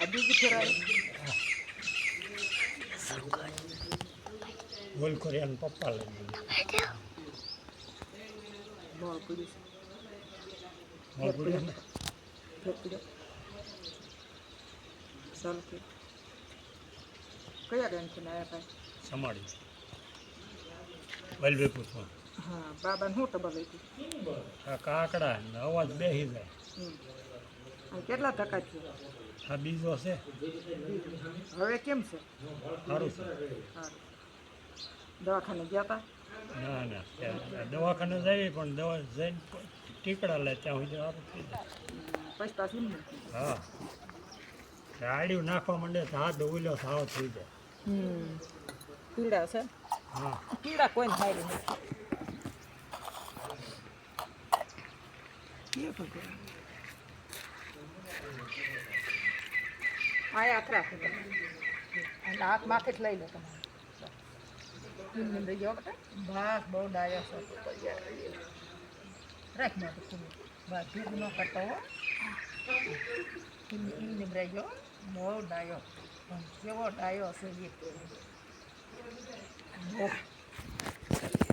આ બીજી ફેરાય બોલ કરી અને પપ્પા લઈ મોળ પડી બોલ કરી ને ફેર પડી ચાલુ કે કયા ગામથી આવ્યા ભાઈ સમાડી વલભી પૂછવા હા બાબાને શું ટબલ હતી આ કાકડા ને અવાજ બેસી જાય અને કેટલા ટકા થયો આ બીજો છે હવે કેમ છે સારું છે સારું દવાખાને ગયા હતા ના ના ત્યાં દવાખાને જઈએ પણ દવા જઈને ટીકડા લે ત્યાં સુધી સારું થઈ જાય પછી પાછું ને હા આડ્યું નાખવા માંડે તો હાથ ઉલ્યો સાવ થઈ જાય પીડા છે હા પીડા કોઈને હારી નથી આ આખરા અને હાથ માથે જ લઈ લો તમારે રહી ગયો બેટા ભાગ બહુ ડાયો છે રાખ માટે બસ ભીગ ન કરતો હો રહી ગયો બહુ ડાયો કેવો ડાયો છે